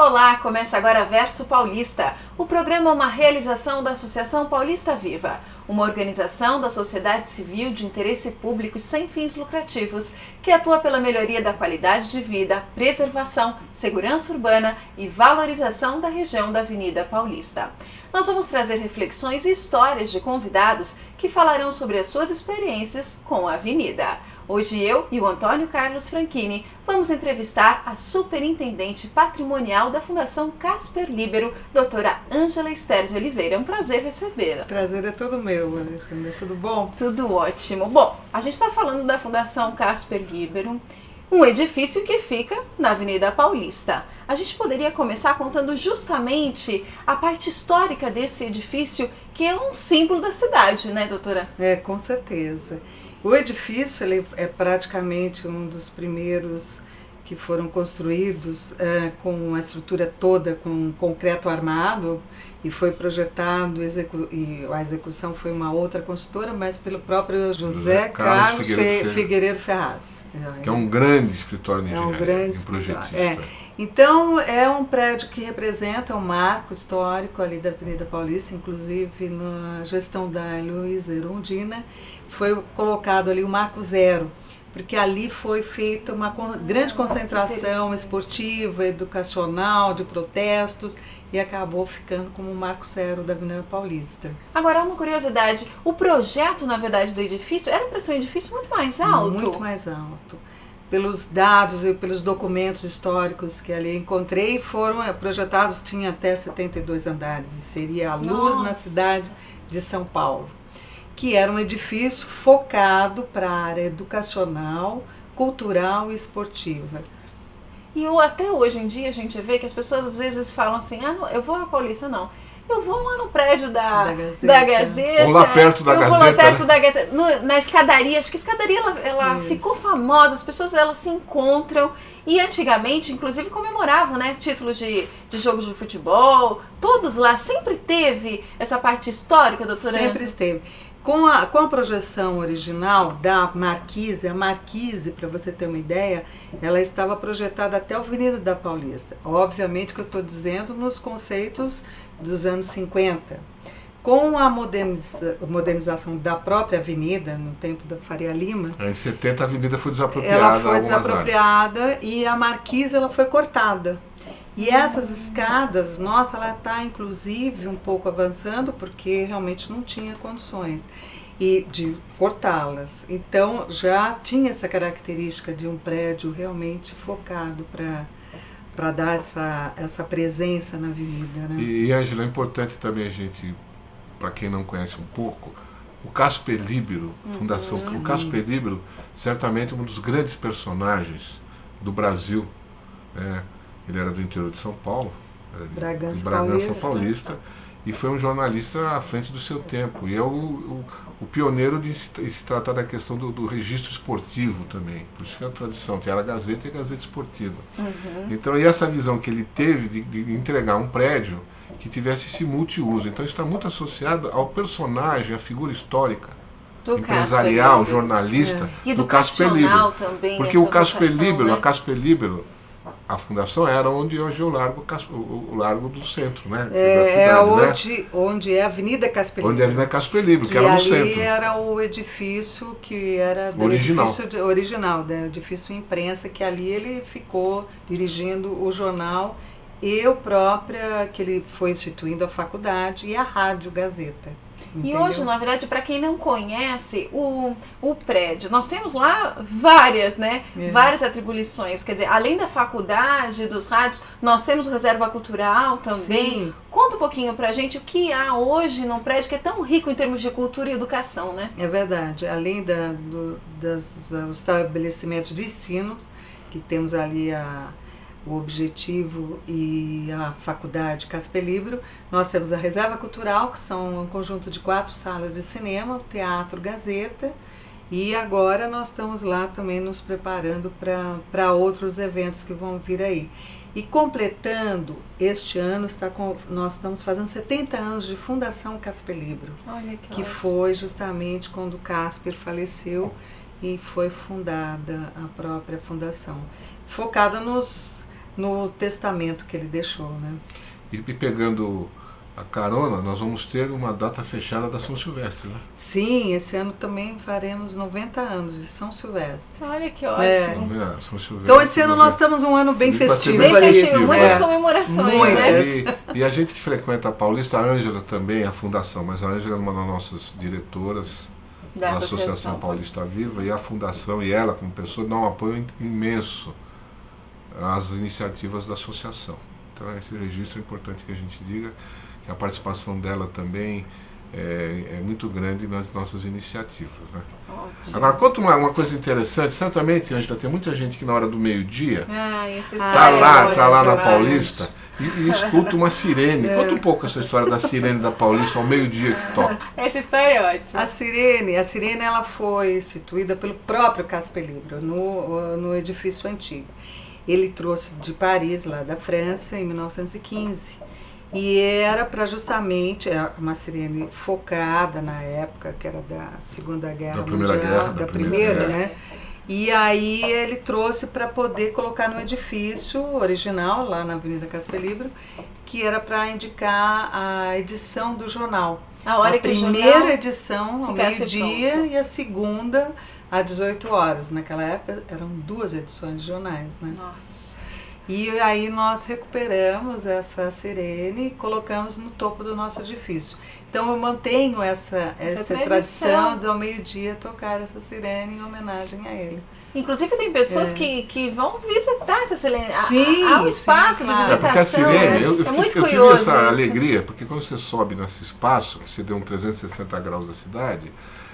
Olá, começa agora Verso Paulista. O programa é uma realização da Associação Paulista Viva, uma organização da sociedade civil de interesse público e sem fins lucrativos, que atua pela melhoria da qualidade de vida, preservação, segurança urbana e valorização da região da Avenida Paulista. Nós vamos trazer reflexões e histórias de convidados que falarão sobre as suas experiências com a avenida. Hoje eu e o Antônio Carlos Franchini vamos entrevistar a superintendente patrimonial da Fundação Casper Libero, doutora Ângela Esther de Oliveira. É um prazer recebê-la. Prazer é todo meu, Alexandre. Tudo bom? Tudo ótimo. Bom, a gente está falando da Fundação Casper Libero, um edifício que fica na Avenida Paulista. A gente poderia começar contando justamente a parte histórica desse edifício, que é um símbolo da cidade, né, doutora? Com certeza. O edifício ele é praticamente um dos primeiros que foram construídos com a estrutura toda com concreto armado e foi projetado, e a execução foi uma outra consultora, mas pelo próprio José Carlos Figueiredo Ferraz. Que é um grande escritório de engenharia, um grande projetista. Então, é um prédio que representa um marco histórico ali da Avenida Paulista, inclusive na gestão da Luísa Erundina, foi colocado ali o Marco Zero, porque ali foi feita uma grande concentração esportiva, educacional, de protestos, e acabou ficando como o Marco Zero da Avenida Paulista. Agora, uma curiosidade, o projeto, na verdade, do edifício era para ser um edifício muito mais alto? Muito mais alto. Pelos dados e pelos documentos históricos que ali encontrei, foram projetados, tinha até 72 andares, e seria a luz na cidade de São Paulo, que era um edifício focado para a área educacional, cultural e esportiva. E até hoje em dia a gente vê que as pessoas às vezes falam assim, não, eu vou à Paulista, não. Eu vou lá no prédio da Gazeta. Ou lá perto da Gazeta. Eu vou lá perto da Gazeta. Na escadaria, acho que a escadaria ela ficou famosa, as pessoas elas se encontram. E antigamente, inclusive, comemoravam, né, títulos de jogos de futebol. Todos lá, sempre teve essa parte histórica, doutora? Sempre esteve. Com a projeção original da Marquise, a Marquise, para você ter uma ideia, ela estava projetada até a Avenida da Paulista. Obviamente que eu estou dizendo nos conceitos dos anos 50. Com a modernização da própria avenida, no tempo da Faria Lima... Em 70 a avenida foi desapropriada. Ela foi desapropriada e a Marquise ela foi cortada. E essas escadas, nossa, ela está inclusive um pouco avançando porque realmente não tinha condições de cortá-las. Então já tinha essa característica de um prédio realmente focado para dar essa presença na avenida. Né? E Ângela, é importante também a gente, para quem não conhece um pouco, o Casper Libero, Fundação, o Casper Libero, certamente um dos grandes personagens do Brasil, ele era do interior de São Paulo, Bragança Paulista, e foi um jornalista à frente do seu tempo. E é o pioneiro de se tratar da questão do registro esportivo também. Por isso que é a tradição, tem a Gazeta e a Gazeta Esportiva. Então, e essa visão que ele teve de entregar um prédio que tivesse esse multiuso. Então, isso está muito associado ao personagem, à figura histórica, empresarial, jornalista, do Casper Libero. Também, porque o Casper Libero, né? A Casper Libero, a fundação era onde hoje é o Largo do Centro, né? Da cidade, onde é a Avenida Casper Libero. Onde é a Avenida Casper Libero, que era no centro. Ali era o edifício que era original, né? O edifício imprensa, que ali ele ficou dirigindo o jornal, eu própria, que ele foi instituindo a faculdade e a Rádio Gazeta. Entendeu? E hoje, na verdade, para quem não conhece o prédio, nós temos lá várias, né? Várias atribuições. Quer dizer, além da faculdade, dos rádios, nós temos reserva cultural também. Sim. Conta um pouquinho pra gente o que há hoje num prédio que é tão rico em termos de cultura e educação, né? É verdade. Além dos estabelecimentos de ensino, que temos ali o Objetivo e a Faculdade Casper Libero, nós temos a Reserva Cultural, que são um conjunto de 4 salas de cinema, o Teatro Gazeta, e agora nós estamos lá também nos preparando para outros eventos que vão vir aí. E completando, este ano nós estamos fazendo 70 anos de Fundação Casper Libero, que foi justamente quando o Casper faleceu e foi fundada a própria fundação, focada nos no testamento que ele deixou, né? E pegando a carona, nós vamos ter uma data fechada da São Silvestre, né? Sim, esse ano também faremos 90 anos de São Silvestre. Olha que ótimo. São Silvestre, Então esse ano nós estamos um ano bem festivo. Bem ali. festivo, muitas comemorações, muitas. né? E a gente que frequenta a Paulista, a Ângela também, a fundação, mas a Ângela é uma das nossas diretoras Da Associação Paulista Viva, e a fundação e ela como pessoa dão um apoio imenso às iniciativas da associação. Então esse registro é importante que a gente diga que a participação dela também é muito grande nas nossas iniciativas, né? Ótimo. Agora, conta uma coisa interessante. Certamente, Ângela, tem muita gente que na hora do meio-dia Essa está história lá na ótima. Paulista e escuta uma sirene. Conta um pouco essa história da sirene da Paulista ao meio-dia que toca. Essa história é ótima. A sirene ela foi instituída pelo próprio Casper Libro no edifício antigo. Ele trouxe de Paris, lá da França, em 1915. E era para justamente uma sirene focada na época, que era da Segunda Guerra Mundial, da Primeira, né? E aí ele trouxe para poder colocar no edifício original, lá na Avenida Casper Libro, que era para indicar a edição do jornal. A primeira edição ao ficasse meio-dia pronto. e a segunda às 18 horas. Naquela época eram 2 edições de jornais, né? Nossa. E aí nós recuperamos essa sirene e colocamos no topo do nosso edifício. Então eu mantenho essa tradição de ao meio-dia tocar essa sirene em homenagem a ele. Inclusive tem pessoas que vão visitar essa sirene. Sim, há um espaço sim, de claro. visitação. Porque a sirene, eu muito tive curioso essa isso. alegria, porque quando você sobe nesse espaço, que você deu um 360 graus da cidade,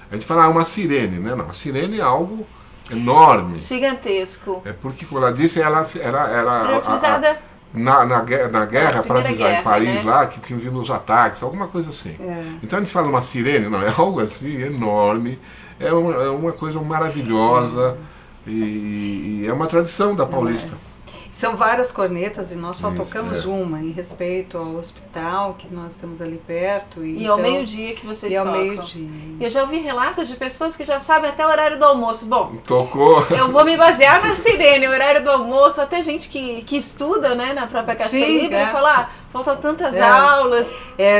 a gente fala, uma sirene, né? Não, a sirene é algo enorme. Gigantesco. É porque, como ela disse, ela Era utilizada na guerra, para Primeira avisar Guerra, em Paris, né? lá, que tinham vindo os ataques, alguma coisa assim. Então a gente fala uma sirene, não, é algo assim, enorme, é uma coisa maravilhosa e é uma tradição da Paulista. São várias cornetas e nós só Isso, tocamos uma, em respeito ao hospital que nós temos ali perto. e então, ao meio-dia que vocês E ao tocam. meio-dia. E eu já ouvi relatos de pessoas que já sabem até o horário do almoço. Bom, Tocou. eu vou me basear na sirene, o horário do almoço, até gente que estuda, né, na própria Casper Sim, Libro, é. e fala, faltam tantas aulas.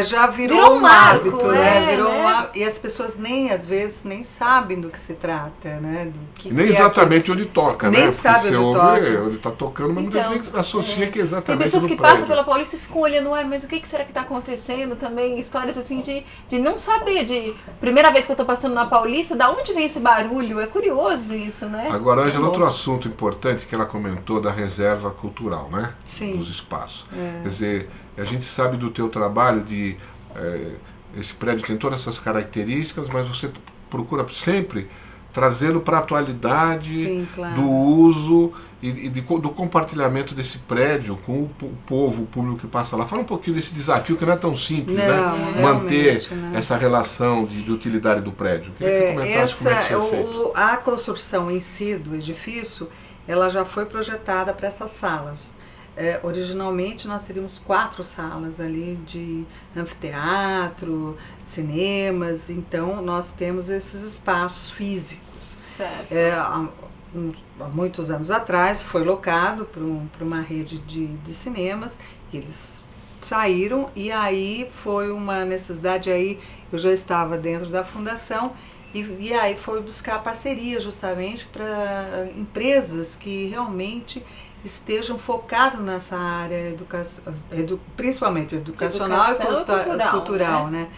Já virou Virou um um marco, hábito, né? Virou né? e as pessoas às vezes nem sabem do que se trata, né? Do que Nem que é exatamente onde toca, Nem né? sabe Porque você onde ouve toca. onde está tocando, mas Então, muita gente associa que é exatamente Tem pessoas no que prédio. passam pela Paulista e ficam olhando, mas o que será que está acontecendo também? Histórias assim de não saber, de primeira vez que eu estou passando na Paulista, da onde vem esse barulho? É curioso isso, né? Agora, Ângela, outro assunto importante que ela comentou da reserva cultural, né? Sim. Dos espaços. Quer dizer, a gente sabe do teu trabalho de... esse prédio tem todas essas características, mas você procura sempre trazê-lo para a atualidade. Sim, claro. Do uso e do compartilhamento desse prédio com o povo, o público que passa lá. Fala um pouquinho desse desafio, que não é tão simples, Não, né? Manter realmente, né? essa relação de utilidade do prédio. Queria que você comentasse como é que isso é feito. A construção em si do edifício, ela já foi projetada para essas salas. Originalmente nós teríamos 4 salas ali de anfiteatro, cinemas, então nós temos esses espaços físicos. Certo. Há muitos anos atrás foi locado para uma rede de cinemas, eles saíram e aí foi uma necessidade, aí eu já estava dentro da fundação e aí foi buscar parceria justamente para empresas que realmente estejam focados nessa área principalmente educacional e cultural, né?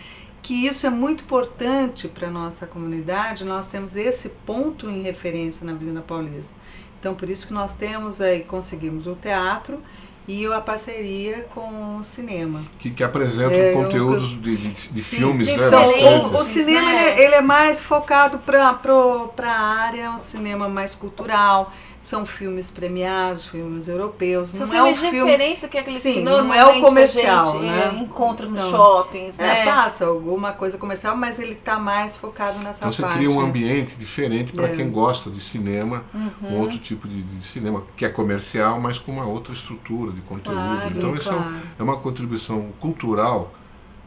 Que isso é muito importante para a nossa comunidade, nós temos esse ponto em referência na Avenida Paulista. Então, por isso que nós temos aí, conseguimos o teatro e a parceria com o cinema. Que apresenta conteúdos de filmes, né? diferentes. O cinema né? ele é mais focado para a área, um cinema mais cultural, são filmes premiados, filmes europeus. São não filmes é um de filme, referência que aqueles sim, que não normalmente é o comercial, a gente né? encontra nos Então, shoppings, né? Passa alguma coisa comercial, mas ele está mais focado nessa Então você parte. cria um ambiente diferente para quem gosta de cinema, um outro tipo de cinema que é comercial, mas com uma outra estrutura de conteúdo. Claro, Então isso claro. é uma contribuição cultural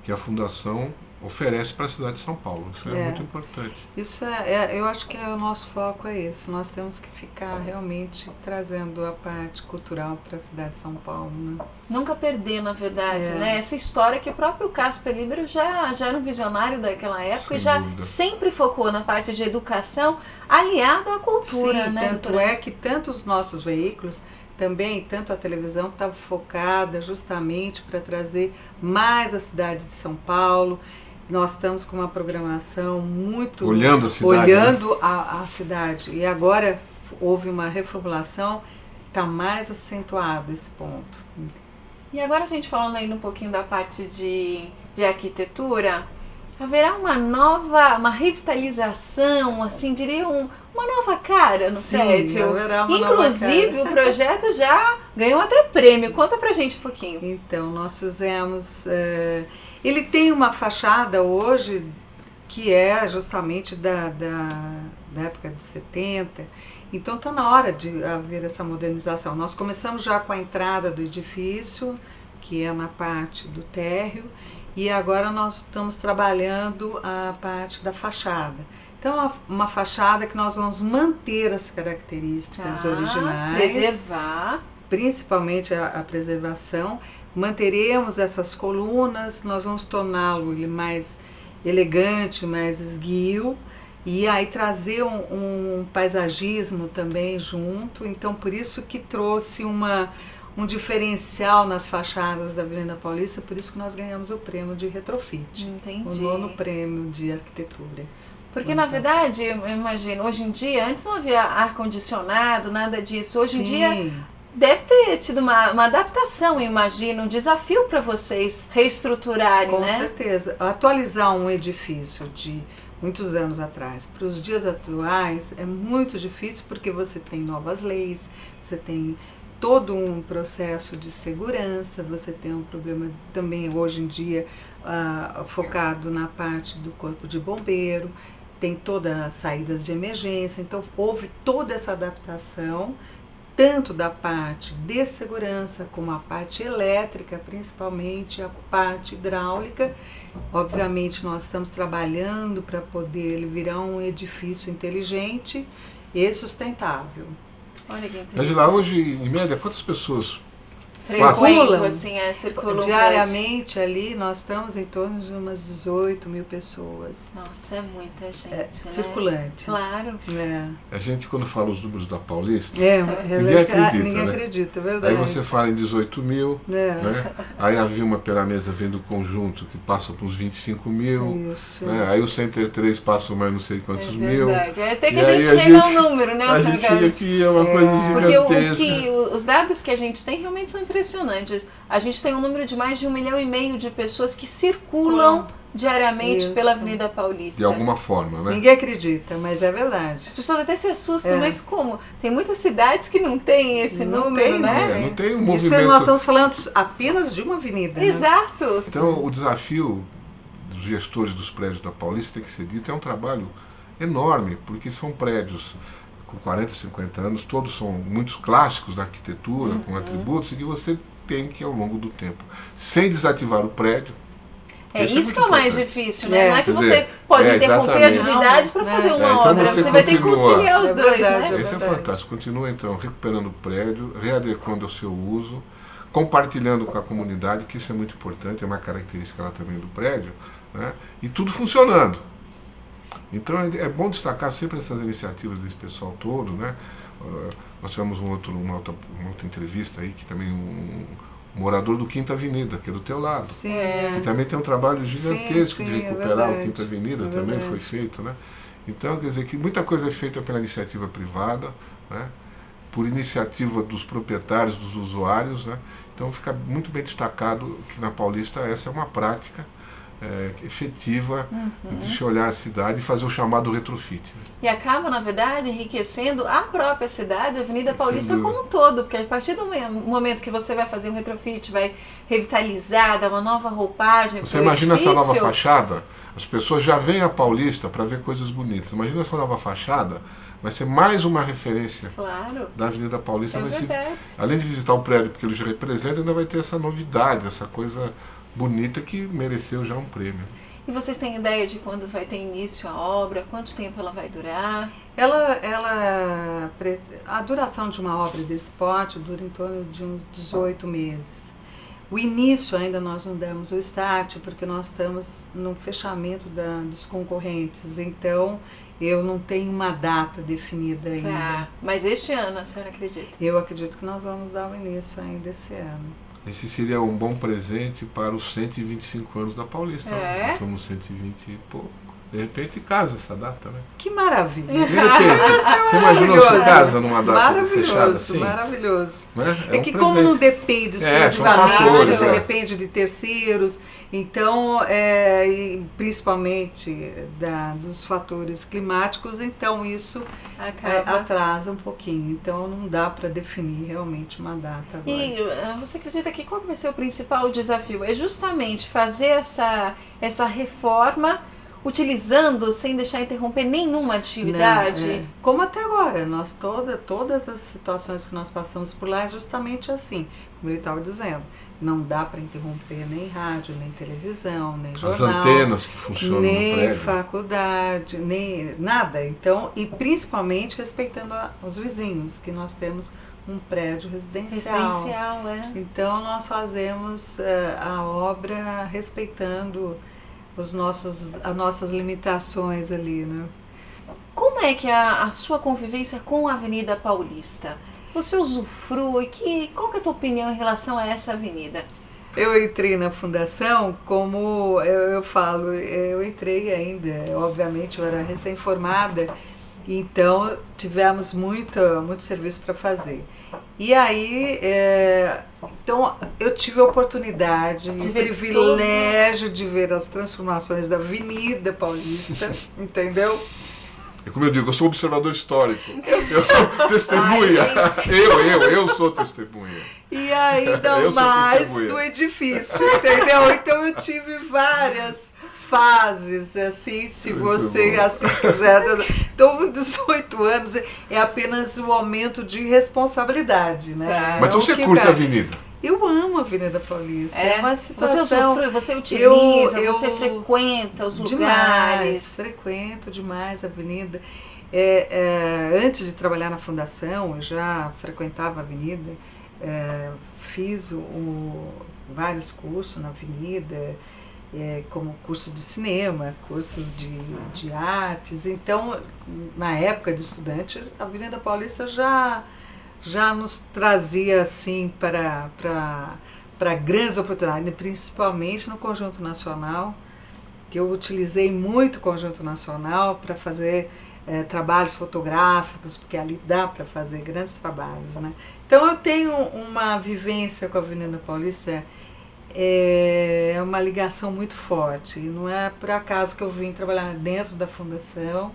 que a Fundação oferece para a cidade de São Paulo. Isso é muito importante. Isso eu acho que o nosso foco é esse. Nós temos que ficar realmente trazendo a parte cultural para a cidade de São Paulo, né? Nunca perder, na verdade, né? Essa história que o próprio Casper Libero já era um visionário daquela época. Sem e já dúvida. Sempre focou na parte de educação aliada à cultura, né? Tanto é que tanto os nossos veículos também, tanto a televisão estava focada justamente para trazer mais a cidade de São Paulo. Nós estamos com uma programação muito... Olhando a cidade. Olhando a cidade. E agora houve uma reformulação, está mais acentuado esse ponto. E agora a gente falando aí um pouquinho da parte de arquitetura, haverá uma revitalização, assim, diria uma nova cara no prédio. Haverá uma Inclusive, nova cara. O projeto já ganhou até prêmio. Conta pra gente um pouquinho. Então, nós fizemos... ele tem uma fachada hoje que é justamente da época de 70. Então, está na hora de haver essa modernização. Nós começamos já com a entrada do edifício, que é na parte do térreo, e agora nós estamos trabalhando a parte da fachada. Então, uma fachada que nós vamos manter as características originais. Preservar. Principalmente a preservação. Manteremos essas colunas, nós vamos torná-lo mais elegante, mais esguio, e aí trazer um paisagismo também junto. Então, por isso que trouxe um diferencial nas fachadas da Avenida Paulista, por isso que nós ganhamos o prêmio de retrofit. Entendi. O 9º prêmio de arquitetura. Porque, na verdade, eu imagino, hoje em dia, antes não havia ar-condicionado, nada disso. Hoje em dia deve ter tido uma adaptação, eu imagino, um desafio para vocês reestruturarem, Com né? Com certeza. Atualizar um edifício de muitos anos atrás para os dias atuais é muito difícil, porque você tem novas leis, você tem todo um processo de segurança, você tem um problema também hoje em dia focado na parte do corpo de bombeiro, tem todas as saídas de emergência, então houve toda essa adaptação, tanto da parte de segurança como a parte elétrica, principalmente a parte hidráulica. Obviamente nós estamos trabalhando para poder ele virar um edifício inteligente e sustentável. Olha que interessante. Angela, hoje, em média, quantas pessoas circulam? Circulam diariamente ali, nós estamos em torno de umas 18 mil pessoas. Nossa, é muita gente, né? Circulantes. Claro. A gente, quando fala os números da Paulista, ninguém acredita, é verdade. Aí você fala em 18 mil, né? Aí havia uma Peramesa vendo conjunto que passa para uns 25 mil. Isso. Né? Aí o Center 3 passa mais não sei quantos mil. Até que a gente chega ao número, né? A gente chega aqui, é uma coisa gigantesca. Porque os dados que a gente tem realmente são impressionantes. A gente tem um número de mais de 1,5 milhão de pessoas que circulam diariamente pela Avenida Paulista. De alguma forma, né? Ninguém acredita, mas é verdade. As pessoas até se assustam, mas como? Tem muitas cidades que não têm esse número, né? Não tem um movimento... Isso nós estamos falando apenas de uma avenida. Exato. Né? Então, o desafio dos gestores dos prédios da Paulista, tem que ser dito, é um trabalho enorme, porque são prédios com 40, 50 anos, todos são muitos clássicos da arquitetura, com atributos, e que você tem que, ao longo do tempo, sem desativar o prédio. Isso que é o mais difícil, né? Não é que você pode interromper a atividade para fazer uma então obra, você vai ter que conciliar os dois, né? Esse é fantástico. Continua, então, recuperando o prédio, readequando ao seu uso, compartilhando com a comunidade, que isso é muito importante, é uma característica lá também do prédio, né? E tudo funcionando. Então é bom destacar sempre essas iniciativas desse pessoal todo, né? Nós tivemos uma outra entrevista aí, que também um morador do Quinta Avenida, que é do teu lado. Sim. Que também tem um trabalho gigantesco de recuperar o Quinta Avenida, também foi feito, né? Então, quer dizer que muita coisa é feita pela iniciativa privada, né? Por iniciativa dos proprietários, dos usuários, né? Então fica muito bem destacado que na Paulista essa é uma prática efetiva de se olhar a cidade e fazer o chamado retrofit. E acaba, na verdade, enriquecendo a própria cidade, a Avenida Paulista como um todo, porque a partir do momento que você vai fazer um retrofit, vai revitalizar, dar uma nova roupagem. Você imagina essa nova fachada? As pessoas já vêm a Paulista para ver coisas bonitas. Imagina essa nova fachada, vai ser mais uma referência da Avenida Paulista. Além de visitar o prédio, porque ele já representa, ainda vai ter essa novidade, essa coisa bonita que mereceu já um prêmio. E vocês têm ideia de quando vai ter início a obra? Quanto tempo ela vai durar? A duração de uma obra desse porte dura em torno de uns 18 meses. O início ainda nós não demos o start, porque nós estamos no fechamento dos concorrentes, então eu não tenho uma data definida ainda. Tá. Mas este ano a senhora acredita? Eu acredito que nós vamos dar o início ainda esse ano. Esse seria um bom presente para os 125 anos da Paulista. É? Nós estamos 120 e pouco. De repente casa essa data, né? Que maravilha! De repente, você imaginou se casa numa data fechada assim? Maravilhoso. Né? É que como não depende são exclusivamente, fatores, você depende de terceiros, então, e principalmente dos fatores climáticos, então isso atrasa um pouquinho. Então não dá para definir realmente uma data agora. E você acredita que qual que vai ser o principal desafio? É justamente fazer essa reforma utilizando sem deixar interromper nenhuma atividade? Não, como até agora, todas as situações que nós passamos por lá é justamente assim, como ele estava dizendo. Não dá para interromper nem rádio, nem televisão, nem jornal. As antenas que funcionam no prédio. Nem faculdade, nem nada. Então, e principalmente respeitando os vizinhos, que nós temos um prédio residencial. Então, nós fazemos a obra respeitando as nossas limitações ali, né? Como é que é a sua convivência com a Avenida Paulista? Você usufrui? Qual que é a tua opinião em relação a essa avenida? Eu entrei na fundação, como eu falo, eu entrei ainda, obviamente eu era recém-formada, então tivemos muito serviço para fazer. E aí, então eu tive a oportunidade, o privilégio de ver as transformações da Avenida Paulista, entendeu? É como eu digo, eu sou observador histórico. Eu sou testemunha. Eu sou testemunha. E ainda mais do edifício, entendeu? Então eu tive várias fases, assim, se você assim quiser. Então, 18 anos é apenas um aumento de responsabilidade, né? Mas então você curte a avenida? Eu amo a Avenida Paulista. É uma situação... Você usufrui, você utiliza, você frequenta os lugares. Frequento demais a avenida. Antes de trabalhar na fundação, eu já frequentava a avenida, fiz vários cursos na avenida, como curso de cinema, cursos de artes. Então, na época de estudante, a Avenida Paulista já nos trazia assim para grandes oportunidades, principalmente no Conjunto Nacional, que eu utilizei muito o Conjunto Nacional para fazer trabalhos fotográficos, porque ali dá para fazer grandes trabalhos, né? Então eu tenho uma vivência com a Avenida Paulista, é uma ligação muito forte, e não é por acaso que eu vim trabalhar dentro da fundação,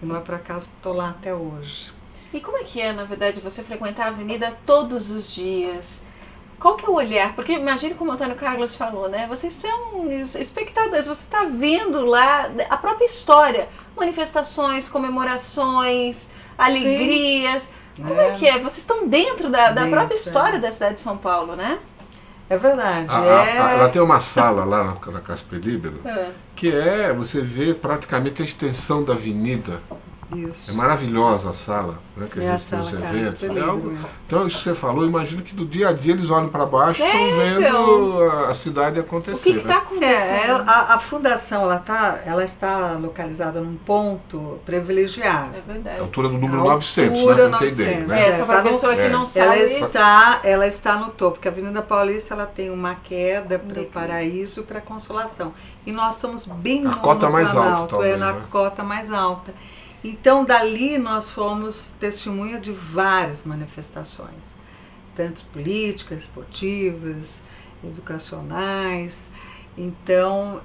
e não é por acaso que estou lá até hoje. E como é que é, na verdade, você frequentar a avenida todos os dias? Qual que é o olhar? Porque imagine como o Antônio Carlos falou, né? Vocês são espectadores, você está vendo lá a própria história, manifestações, comemorações, alegrias. Sim. Como é que é? Vocês estão dentro da própria história da cidade de São Paulo, né? É verdade. Ela tem uma sala lá na Casper Libero, que você vê praticamente a extensão da avenida. Isso. É maravilhosa a sala, né, que a gente tem os eventos. Então, isso que você falou, eu imagino que do dia a dia eles olham para baixo e estão vendo a cidade acontecer. O que está acontecendo? A fundação ela está localizada num ponto privilegiado. É verdade. A altura do número 900, né, para ter ideia. Né? Só para a pessoa que não sabe. Ela está no topo, porque a Avenida Paulista ela tem uma queda para o Paraíso e para a Consolação. E nós estamos bem no cota mais alta, talvez, na cota mais alta. Então, dali nós fomos testemunha de várias manifestações, tanto políticas, esportivas, educacionais, então,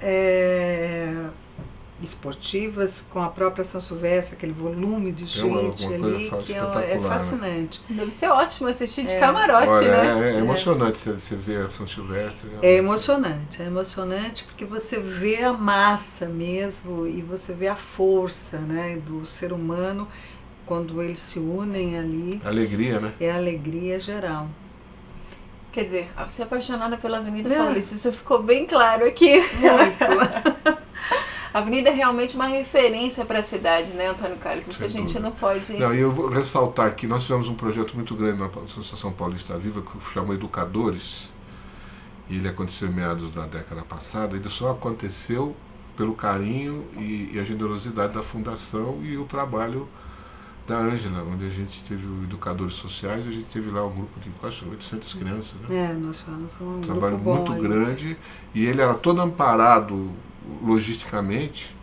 esportivas com a própria São Silvestre, aquele volume de gente ali, que é fascinante. Deve ser ótimo assistir de camarote, né? É emocionante você ver a São Silvestre. É emocionante porque você vê a massa mesmo e você vê a força, né, do ser humano quando eles se unem ali. Alegria, né? É alegria geral. Quer dizer, você é apaixonada pela Avenida Paulista, isso ficou bem claro aqui. Muito. A avenida é realmente uma referência para a cidade, né, Antônio Carlos? Isso a gente não pode... Não, e eu vou ressaltar que nós tivemos um projeto muito grande na Associação Paulista Viva, que chamou Educadores, e ele aconteceu em meados da década passada. Ele só aconteceu pelo carinho e a generosidade da Fundação e o trabalho da Ângela, onde a gente teve o Educadores Sociais, e a gente teve lá um grupo de quase 800 crianças, né? Nós fomos um trabalho grupo muito bom, grande, e ele era todo amparado logisticamente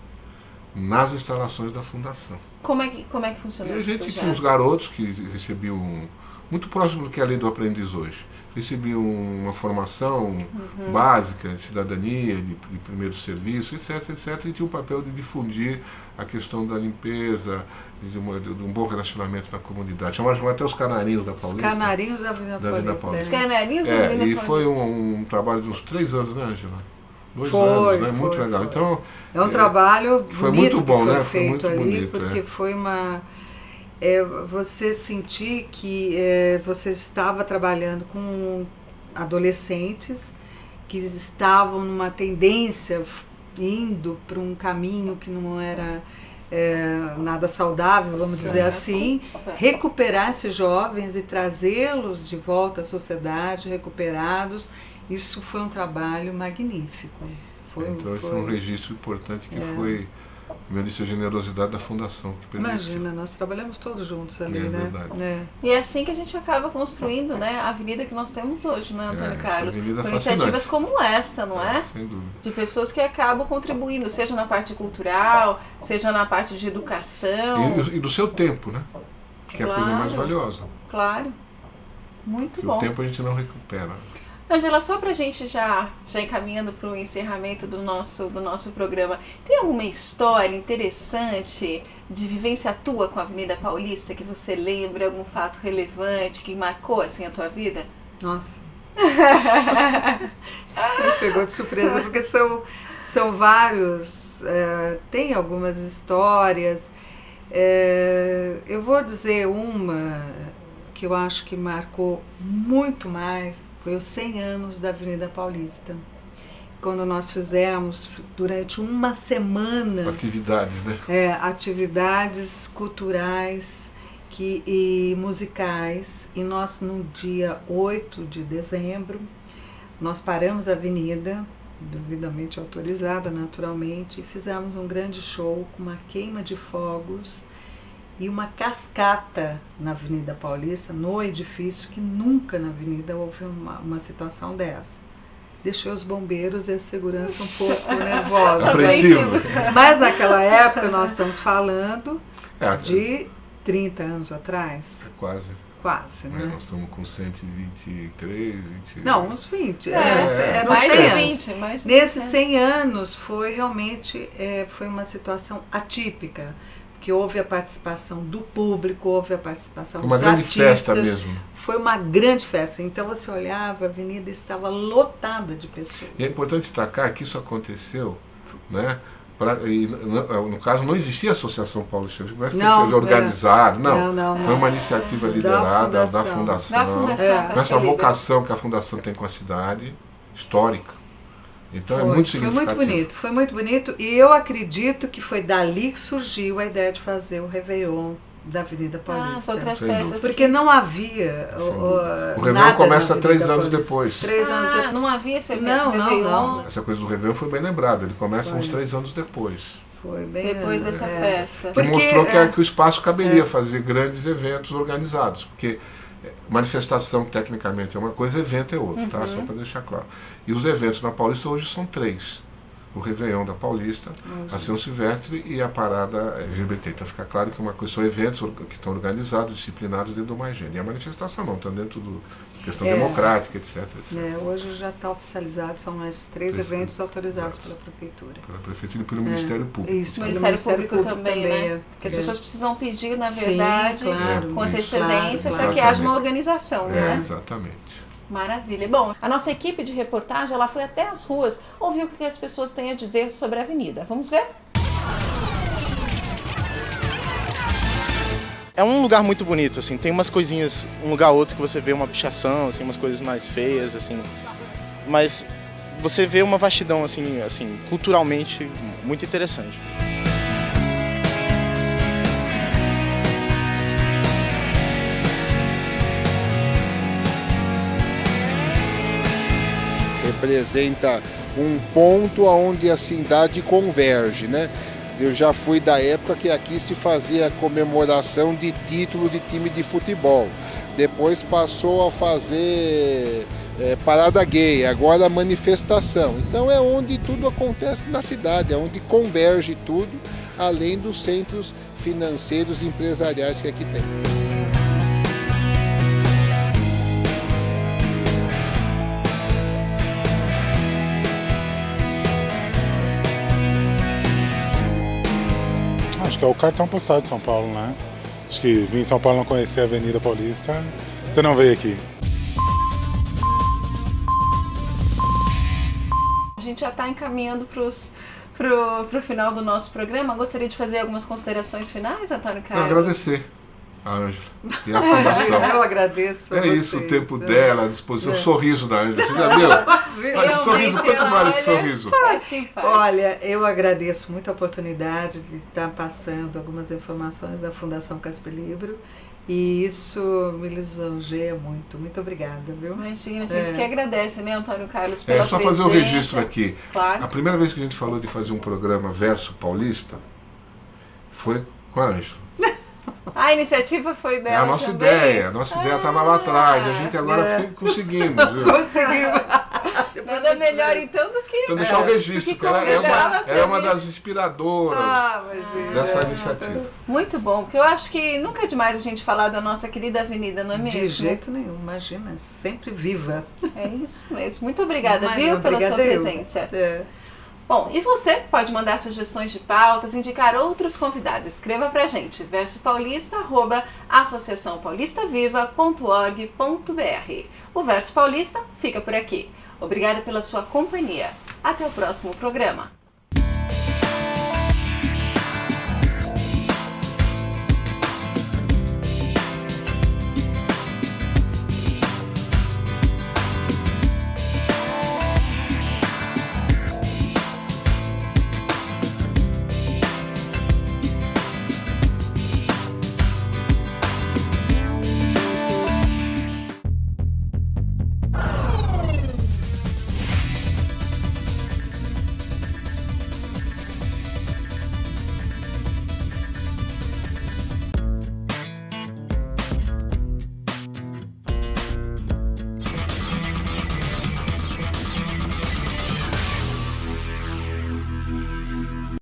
nas instalações da Fundação. Como é que funciona E a esse gente projeto? tinha uns garotos que recebiam, muito próximo do que é a Lei do Aprendiz hoje, recebiam uma formação básica de cidadania, de primeiro serviço, etc, etc, e tinha o papel de difundir a questão da limpeza, de um bom relacionamento na comunidade. Chamavam até os canarinhos da Paulista. Os canarinhos da Avenida Paulista. Os canarinhos da Avenida E Paulista. foi um trabalho de uns 3 anos, né, Ângela? 2 Foi, anos, né? Muito foi, legal. foi. Então, É um trabalho foi bonito muito bom, que foi né? Foi feito muito ali, bonito, porque foi uma... você sentir que você estava trabalhando com adolescentes que estavam numa tendência, indo para um caminho que não era nada saudável, vamos dizer assim, recuperar esses jovens e trazê-los de volta à sociedade, recuperados. Isso foi um trabalho magnífico. Então esse é um registro importante que foi, como eu disse, a generosidade da Fundação que permitiu. Imagina, nós trabalhamos todos juntos ali, né? Verdade. E é assim que a gente acaba construindo, né, a avenida que nós temos hoje, né, Antônio Carlos? Avenida Com fascinante. iniciativas como esta, não é? Sem dúvida. De pessoas que acabam contribuindo, seja na parte cultural, seja na parte de educação. E do seu tempo, né? Que é a coisa mais valiosa. Claro. Muito Porque bom. o tempo a gente não recupera. Ângela, só pra gente já encaminhando para o encerramento do nosso programa, tem alguma história interessante de vivência tua com a Avenida Paulista que você lembra, algum fato relevante que marcou assim a tua vida? Nossa. Isso me pegou de surpresa, porque são vários, tem algumas histórias. Eu vou dizer uma que eu acho que marcou muito mais, foi os 100 anos da Avenida Paulista. Quando nós fizemos, durante uma semana... Atividades, né? Atividades culturais e musicais. E nós, no dia 8 de dezembro, nós paramos a avenida, devidamente autorizada, naturalmente, e fizemos um grande show com uma queima de fogos e uma cascata na Avenida Paulista, no edifício, que nunca na avenida houve uma situação dessa. Deixou os bombeiros e a segurança um pouco nervosos. Apreensivos. Mas naquela época nós estamos falando de 30 anos atrás. Quase. Quase, né? Nós estamos com 123, 20... Não, uns 20. Eram mais 100 de anos. 20. Nesses 100 anos foi realmente foi uma situação atípica, porque houve a participação do público, houve a participação dos artistas. Foi uma grande festa mesmo. Foi uma grande festa. Então você olhava, a avenida estava lotada de pessoas. E é importante destacar que isso aconteceu, né? No caso, não existia a Associação Paulista Viva, não é organizado, não. Foi uma iniciativa liderada da Fundação. Nessa vocação que a Fundação tem com a cidade, histórica. Então é muito significativo. Foi muito bonito. E eu acredito que foi dali que surgiu a ideia de fazer o Réveillon da Avenida Paulista. Outras festas. Porque não havia o Réveillon começa 3 anos depois. 3 anos depois. Não havia esse Réveillon? Não. Essa coisa do Réveillon foi bem lembrada. Ele começa uns 3 anos depois. Foi bem depois dessa festa. Que mostrou que o espaço caberia fazer grandes eventos organizados. Porque manifestação, tecnicamente, é uma coisa, evento é outra, tá? Só para deixar claro. E os eventos na Paulista hoje são 3. O Réveillon da Paulista, a São Silvestre e a parada LGBT. Então fica claro que uma coisa são eventos que estão organizados, disciplinados dentro do Mais Gênero. E a manifestação não, está dentro da questão democrática, etc. Hoje já está oficializado, são mais 3 eventos autorizados pela Prefeitura. Pela Prefeitura e pelo Ministério Público. Isso, o Ministério Público também, né? Que as pessoas precisam pedir, na verdade, com antecedência, para que haja uma organização, né? Exatamente. Maravilha. Bom, a nossa equipe de reportagem, ela foi até as ruas, ouviu o que as pessoas têm a dizer sobre a avenida. Vamos ver? É um lugar muito bonito, assim, tem umas coisinhas, um lugar ou outro que você vê uma pichação, assim, umas coisas mais feias, assim, mas você vê uma vastidão assim, culturalmente muito interessante. Representa um ponto onde a cidade converge, né? Eu já fui da época que aqui se fazia comemoração de título de time de futebol. Depois passou a fazer parada gay, agora manifestação. Então é onde tudo acontece na cidade, é onde converge tudo, além dos centros financeiros e empresariais que aqui tem. Acho que é o cartão postal de São Paulo, né? Acho que vim em São Paulo não conhecer a Avenida Paulista, você não veio aqui. A gente já está encaminhando pro final do nosso programa. Gostaria de fazer algumas considerações finais, Antônio Carlos? Agradecer a Ângela e a Fundação. Eu agradeço a vocês. Isso, o tempo dela, a disposição, o sorriso da Ângela. Você já viu? Olha, sorriso, quanto vale esse sorriso? É simpático. Olha, eu agradeço muito a oportunidade de estar passando algumas informações da Fundação Casper Libro e isso me lisonjeia muito. Muito obrigada, viu? Imagina, a gente que agradece, né, Antônio Carlos, pela só presença. fazer o registro aqui. Claro. A primeira vez que a gente falou de fazer um programa Verso Paulista foi com a Ângela. A iniciativa foi dela. É a nossa também. ideia. A nossa ideia estava lá atrás. A gente agora conseguimos, viu? Conseguimos. Nada melhor então do que. Então deixar o registro, porque ela é uma das inspiradoras dessa iniciativa. Muito bom, porque eu acho que nunca é demais a gente falar da nossa querida avenida, não é mesmo? De jeito nenhum, imagina, sempre viva. É isso mesmo. Muito obrigada, Imagina, viu, pela sua obrigada eu. presença. Bom, e você pode mandar sugestões de pautas, indicar outros convidados. Escreva pra gente, versopaulista@associaçãopaulistaviva.org.br. O Verso Paulista fica por aqui. Obrigada pela sua companhia. Até o próximo programa.